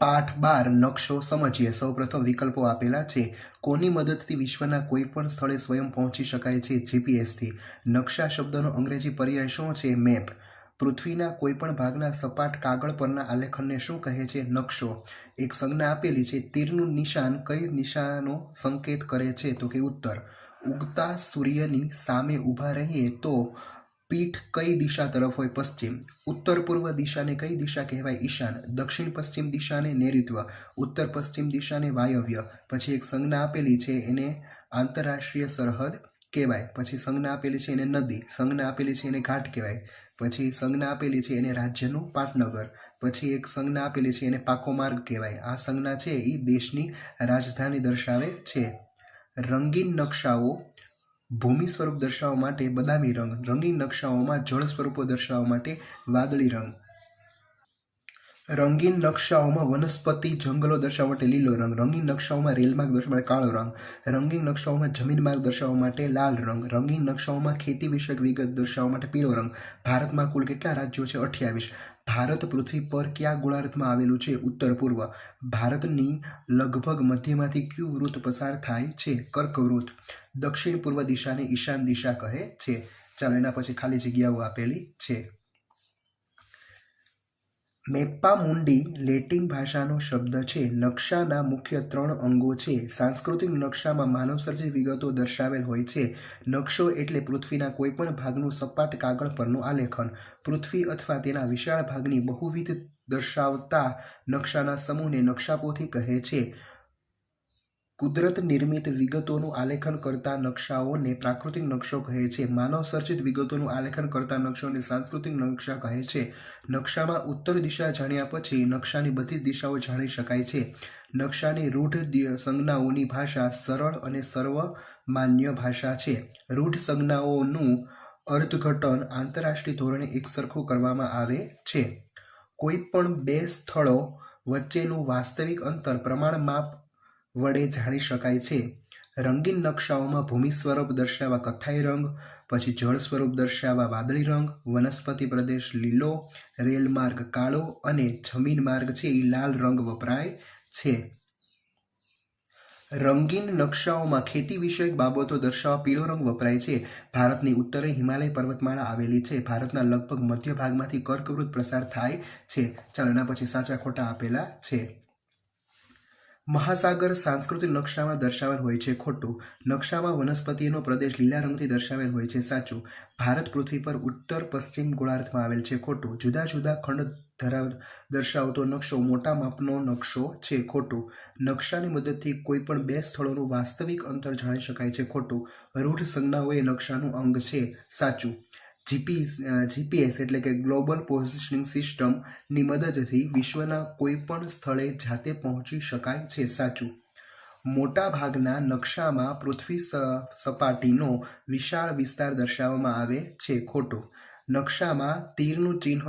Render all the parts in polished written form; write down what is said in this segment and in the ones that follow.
પાઠ 12 નકશો સમજીએ. સૌપ્રથમ વિકલ્પો આપેલા છે. કોની મદદથી વિશ્વના કોઈ પણ સ્થળે સ્વયં પહોંચી શકાય છે? જીપીએસથી. નકશા શબ્દનો અંગ્રેજી પર્યાય શું છે? મેપ. પૃથ્વીના કોઈ પણ ભાગના સપાટ કાગળ પરના આલેખનને શું કહે છે? નકશો. એક સંજ્ઞા આપેલી છે. તીરનું નિશાન કઈ દિશાનો સંકેત કરે છે? તો કે ઉત્તર. ઉગતા સૂર્યની સામે ઊભા રહીએ તો પીઠ કઈ દિશા તરફ હોય? પશ્ચિમ. ઉત્તર પૂર્વ દિશાને કઈ દિશા કહેવાય? ઈશાન. દક્ષિણ પશ્ચિમ દિશાને નૈઋત્ય. ઉત્તર પશ્ચિમ દિશાને વાયવ્ય. પછી એક સંજ્ઞા આપેલી છે, એને આંતરરાષ્ટ્રીય સરહદ કહેવાય. પછી સંજ્ઞા આપેલી છે, એને નદી. સંજ્ઞા આપેલી છે, એને ઘાટ કહેવાય. પછી સંજ્ઞા આપેલી છે, એને રાજ્યનું પાટનગર. પછી એક સંજ્ઞા આપેલી છે, એને પાકો માર્ગ કહેવાય. આ સંજ્ઞા છે એ દેશની રાજધાની દર્શાવે છે. રંગીન નકશાઓ ભૂમિ સ્વરૂપ દર્શાવવા માટે બદામી રંગ. રંગીન નકશાઓમાં જળ સ્વરૂપો દર્શાવવા માટે વાદળી રંગ. રંગીન નકશાઓમાં વનસ્પતિ જંગલો દર્શાવવા માટે લીલો રંગ. રંગીન નકશાઓમાં રેલમાર્ગ દર્શાવવા માટે કાળો રંગ. રંગીન નકશાઓમાં જમીન માર્ગ દર્શાવવા માટે લાલ રંગ. રંગીન નકશાઓમાં ખેતી વિષયક વિગત દર્શાવવા માટે પીળો રંગ. ભારતમાં કુલ કેટલા રાજ્યો છે? 28. ભારત પૃથ્વી પર કયા ગોળાર્ધમાં આવેલું છે? ઉત્તર પૂર્વ. ભારતની લગભગ મધ્યમાંથી કયું વૃત્ત પસાર થાય છે? કર્કવૃત્ત. દક્ષિણ પૂર્વ દિશાને ઈશાન દિશા કહે છે. ચાલો એના પછી ખાલી જગ્યાઓ આપેલી છે. મેપ્પામુંડી લેટિન ભાષાનો શબ્દ છે. નકશાના મુખ્ય 3 અંગો છે. સાંસ્કૃતિક નકશામાં માનવસર્જિત વિગતો દર્શાવેલ હોય છે. નકશો એટલે પૃથ્વીના કોઈપણ ભાગનું સપાટ કાગળ પરનું આલેખન. પૃથ્વી અથવા તેના વિશાળ ભાગની બહુવિધ દર્શાવતા નકશાના સમૂહને નકશાપોથી કહે છે. કુદરત નિર્મિત વિગતોનું આલેખન કરતા નકશાઓને પ્રાકૃતિક નકશો કહે છે. માનવ સર્જિત વિગતોનું આલેખન કરતા નકશાઓને સાંસ્કૃતિક નકશા કહે છે. નકશામાં ઉત્તર દિશા જાણ્યા પછી નકશાની બધી દિશાઓ જાણી શકાય છે. નકશાની રૂઢ સંજ્ઞાઓની ભાષા સરળ અને સર્વમાન્ય ભાષા છે. રૂઢ સંજ્ઞાઓનું અર્થઘટન આંતરરાષ્ટ્રીય ધોરણે એકસરખું કરવામાં આવે છે. કોઈ પણ 2 સ્થળો વચ્ચેનું વાસ્તવિક અંતર પ્રમાણ માપ વડે જાણી શકાય છે. રંગીન નકશાઓમાં ભૂમિ સ્વરૂપ દર્શાવવા કથ્થાઈ રંગ, પછી જળ સ્વરૂપ દર્શાવવા વાદળી રંગ, વનસ્પતિ પ્રદેશ લીલો, રેલ માર્ગ કાળો અને જમીન માર્ગ છે એ લાલ રંગ વપરાય છે. રંગીન નકશાઓમાં ખેતી વિષયક બાબતો દર્શાવવા પીળો રંગ વપરાય છે. ભારતની ઉત્તરે હિમાલય પર્વતમાળા આવેલી છે. ભારતના લગભગ મધ્ય ભાગમાંથી કર્કવૃત્ત પ્રસાર થાય છે. ચાલો એના પછી સાચા ખોટા આપેલા છે. મહાસાગર સાંસ્કૃતિક નકશામાં દર્શાવેલ હોય છે. ખોટું. નકશામાં વનસ્પતિનો પ્રદેશ લીલા રંગથી દર્શાવેલ હોય છે. સાચું. ભારત પૃથ્વી પર ઉત્તર પશ્ચિમ ગોળાર્ધમાં આવેલ છે. ખોટું. જુદા જુદા ખંડ દર્શાવતો નકશો મોટા માપનો નકશો છે. ખોટું. નકશાની મદદથી કોઈ પણ 2 સ્થળોનું વાસ્તવિક અંતર જાણી શકાય છે. ખોટું. રૂઢ સંજ્ઞાઓ એ નકશાનું અંગ છે. સાચું. જીપીએસ એટલે કે ગ્લોબલ પોઝિશનિંગ સિસ્ટમ ની મદદથી વિશ્વના કોઈ પણ સ્થળે જાતે પહોંચી શકાય છે. સાચું. મોટા ભાગના નકશામાં પૃથ્વી સપાટીનો વિશાળ વિસ્તાર દર્શાવવામાં આવે છે. ખોટું. નકશામાં તીરનું ચિહ્ન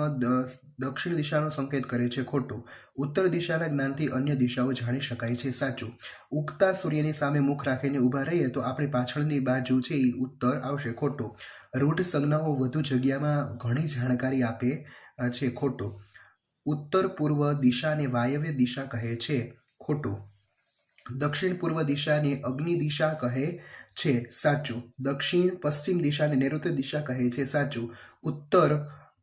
દક્ષિણ દિશાનો સંકેત કરે છે. ખોટું. ઉત્તર દિશાના જ્ઞાનથી અન્ય દિશાઓ જાણી શકાય છે. સાચું. ઉગતા સૂર્યની સામે મુખ રાખીને ઊભા રહીએ તો આપણી પાછળની બાજુ છે એ ઉત્તર આવશે. ખોટું. રૂઢ સંજ્ઞાઓ વધુ જગ્યામાં ઘણી જાણકારી આપે છે. ખોટું. ઉત્તર પૂર્વ દિશાને વાયવ્ય દિશા કહે છે. ખોટું. દક્ષિણ પૂર્વ દિશાને અગ્નિ દિશા કહે છે. સાચું. દક્ષિણ પશ્ચિમ દિશાને નૈઋત્ય દિશા કહે છે. સાચું. ઉત્તર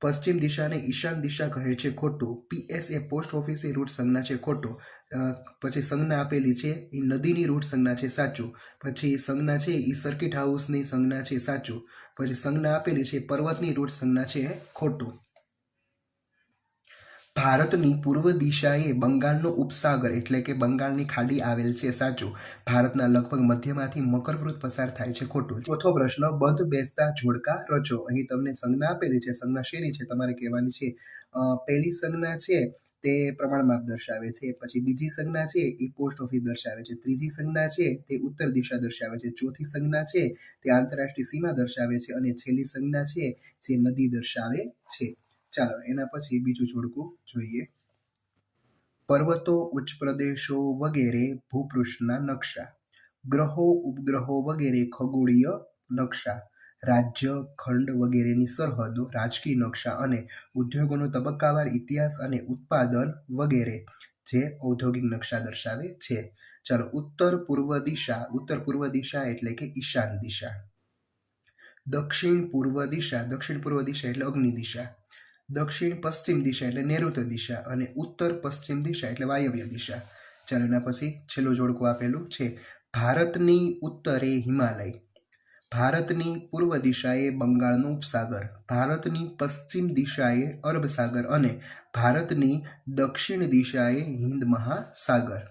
પશ્ચિમ દિશાને ઈશાન દિશા કહે છે. ખોટું. પીએસ એ પોસ્ટ ઓફિસ એ રૂઢ સંજ્ઞા છે. ખોટું. પછી સંજ્ઞા આપેલી છે એ નદીની રૂઢ સંજ્ઞા છે. સાચું. પછી સંજ્ઞા છે એ સર્કિટ હાઉસની સંજ્ઞા છે. સાચું. પછી સંજ્ઞા આપેલી છે પર્વતની રૂઢ સંજ્ઞા છે. ખોટું. ભારતની પૂર્વ દિશાએ બંગાળનો ઉપસાગર એટલે કે બંગાળની ખાડી આવેલ છે. સાચું. ભારતના લગભગ મધ્યમાંથી મકરવૃત્ત પસાર થાય છે. ખોટું. ચોથો પ્રશ્ન, બંધ બેસતા જોડકા રચો. અહીં તમને સંજ્ઞા આપેલી છે. સંજ્ઞા શેની છે તમારે કહેવાની છે. પહેલી સંજ્ઞા છે તે પ્રમાણ માપ દર્શાવે છે. પછી બીજી સંજ્ઞા છે એ પોસ્ટ ઓફિસ દર્શાવે છે. ત્રીજી સંજ્ઞા છે તે ઉત્તર દિશા દર્શાવે છે. ચોથી સંજ્ઞા છે તે આંતરરાષ્ટ્રીય સીમા દર્શાવે છે અને છેલ્લી સંજ્ઞા છે જે નદી દર્શાવે છે. ચાલો એના પછી બીજું જોડકું જોઈએ. પર્વતો, ઉચ્ચ પ્રદેશો વગેરે ભૂપૃષ્ઠના નકશા. ગ્રહો, ઉપગ્રહો વગેરે ખગોળીય નકશા. રાજ્ય, ખંડ વગેરેની સરહદો, રાજકીય નકશા અને ઉદ્યોગોનો તબક્કાવાર ઇતિહાસ અને ઉત્પાદન વગેરે. જે ઔદ્યોગિક નકશા દર્શાવે છે. ચાલો, ઉત્તર પૂર્વ દિશા એટલે કે ઈશાન દિશા. દક્ષિણ પૂર્વ દિશા એટલે અગ્નિ દિશા. દક્ષિણ પશ્ચિમ દિશા એટલે નૈઋત્ય દિશા અને ઉત્તર પશ્ચિમ દિશા એટલે વાયવ્ય દિશા. ચાલો, એના પછી છેલ્લું જોડકું આપેલું છે. ભારતની ઉત્તરે હિમાલય, ભારતની પૂર્વ દિશાએ બંગાળનો ઉપસાગર, ભારતની પશ્ચિમ દિશાએ અરબ સાગર અને ભારતની દક્ષિણ દિશાએ હિન્દ મહાસાગર.